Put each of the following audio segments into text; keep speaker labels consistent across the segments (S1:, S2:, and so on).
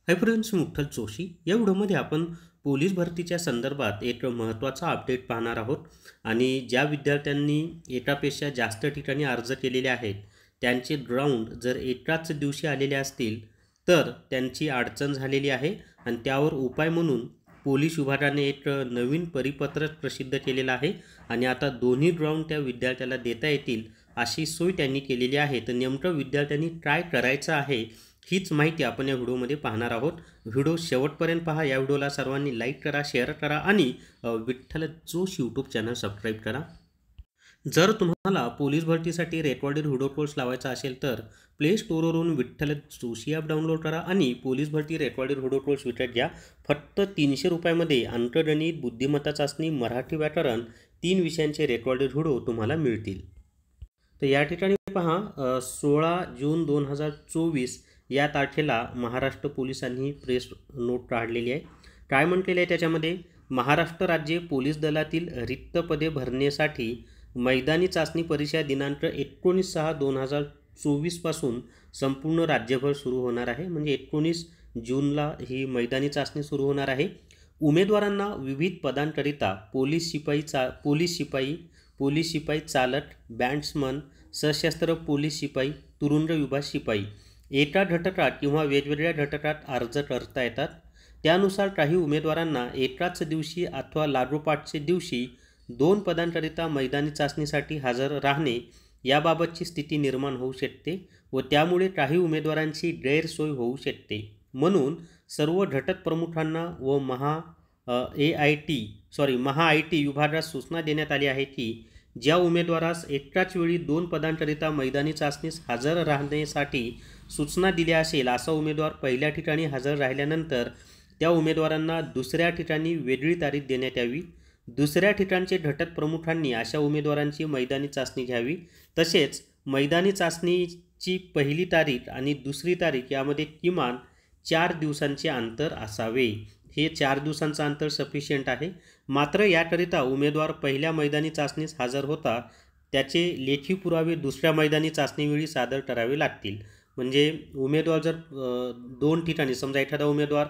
S1: Hi friends, मी विठ्ठल जोशी. या व्हिडिओमध्ये आपण पोलीस भरतीच्या संदर्भात एक महत्त्वाचा अपडेट पाहणार आहोत. आणि ज्या विद्यार्थ्यांनी एकापेक्षा जास्त ठिकाणी अर्ज केलेले आहेत त्यांचे राऊंड जर एकाच दिवशी आलेले असतील तर त्यांची अडचण झालेली आहे. आणि त्यावर उपाय म्हणून पोलीस विभागाने एक नवीन परिपत्रक प्रसिद्ध केलेलं आहे. आणि आता दोन्ही राऊंड त्या विद्यार्थ्याला देता येतील अशी सोय त्यांनी केलेली आहे. तर नेमकं विद्यार्थ्यांनी काय करायचं आहे हीच माहिती आपण या व्हिडिओमध्ये पाहणार आहोत. व्हिडिओ शेवटपर्यंत पहा. या व्हिडिओला सर्वांनी लाईक करा, शेअर करा आणि Vitthal Joshi YouTube channel subscribe करा. जर तुम्हाला पोलीस भरतीसाठी रेकॉर्डेड व्हिडिओ कोर्स लावायचा असेल तर प्ले स्टोअरवरून विठ्ठल जोशी ॲप डाउनलोड करा आणि पोलीस भरती रेकॉर्डेड व्हिडिओ कोर्स विकत घ्या. फक्त 300 रुपयामध्ये अंकगणित, बुद्धिमत्ता चाचणी, मराठी व्याकरण 3 विषयांचे रेकॉर्डेड व्हिडिओ तुम्हाला मिळतील. तर या ठिकाणी पहा, 16 जून 2024 या तारखेला महाराष्ट्र पोलिसांनी प्रेस नोट काढलेली आहे. काय म्हटलेलं आहे त्याच्यामध्ये, महाराष्ट्र राज्य पोलीस दलातील रिक्त पदे भरण्यासाठी मैदानी चाचणी परीक्षा दिनांक 19/6/2024 पासून संपूर्ण राज्यभर सुरू होणार आहे. म्हणजे 19 जूनला ही मैदानी चाचणी सुरू होणार आहे. उमेदवारांना विविध पदांकरिता पोलीस शिपाई चालक, बॅट्समन, सशस्त्र पोलीस शिपाई, तुरुंग विभाग शिपाई एका घटकात किंवा वेगवेगळ्या घटकात अर्ज करता येतात. त्यानुसार काही उमेदवारांना एकाच दिवशी अथवा लागोपाठचे दिवशी 2 पदांकरिता मैदानी चाचणीसाठी हजर राहणे याबाबतची स्थिती निर्माण होऊ शकते व त्यामुळे काही उमेदवारांची गैरसोय होऊ शकते. म्हणून सर्व घटक प्रमुखांना व महा आय टी विभागास सूचना देण्यात आली आहे की ज्या उमेदवारास एकाच वेळी 2 पदांकरिता मैदानी चाचणीस हजर राहण्यासाठी सूचना दिल्या असेल असा उमेदवार पहिल्या ठिकाणी हजर राहिल्यानंतर त्या उमेदवारांना दुसऱ्या ठिकाणी वेगळी तारीख देण्यात यावी. दुसऱ्या ठिकाणचे घटक प्रमुखांनी अशा उमेदवारांची मैदानी चाचणी घ्यावी. तसेच मैदानी चाचणीची पहिली तारीख आणि दुसरी तारीख यामध्ये किमान 4 दिवसांचे अंतर असावे. हे 4 दिवसांचं अंतर सफिशियंट आहे. मात्र याकरिता उमेदवार पहिल्या मैदानी चाचणीस हजर होता त्याचे लेखी पुरावे दुसऱ्या मैदानी चाचणीवेळी सादर करावे लागतील. म्हणजे उमेदवार जर 2 ठिकाणी, समजा एखादा उमेदवार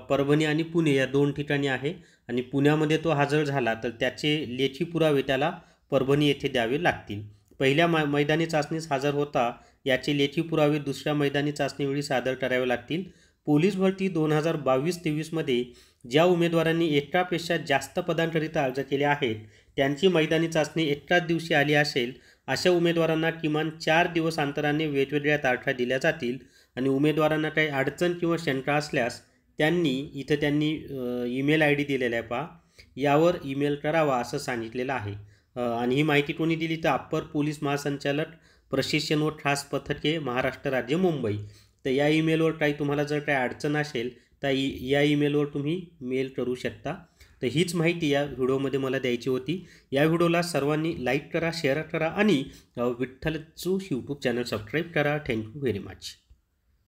S1: परभणी आणि पुणे या 2 ठिकाणी आहे आणि पुण्यामध्ये तो हजर झाला तर त्याचे लेखी पुरावे त्याला परभणी येथे द्यावे लागतील. पहिल्या मैदानी चाचणीस हजर होता याचे लेखी पुरावे दुसऱ्या मैदानी चाचणीवेळी सादर करावे लागतील. पोलीस भरती 2022-23 मध्ये ज्या उमेदवारांनी एकापेक्षा जास्त पदांकरिता अर्ज केले आहेत त्यांची मैदानी चाचणी एकाच दिवशी आली असेल अशा उमेदवारांना किमान 4 दिवस अंतराने वेगवेगळ्या तारखा दिल्या जातील. आणि उमेदवारांना काही अडचण किंवा शंका असल्यास त्यांनी ईमेल ID दिलेला आहे पहा, यावर ईमेल करावा असं सांगितलेलं आहे. आणि ही माहिती कोणी दिली तर अप्पर पोलीस महासंचालक प्रशिक्षण व खास पथके महाराष्ट्र राज्य मुंबई. तर या ईमेलवर काही तुम्हाला जर काही अडचण असेल तर या ईमेलवर तुम्ही मेल करू शकता. तर हीच माहिती या व्हिडिओमध्ये मला द्यायची होती. या व्हिडिओला सर्वांनी लाईक करा, शेअर करा आणि Vitthal Joshi YouTube channel subscribe करा. Thank you very much.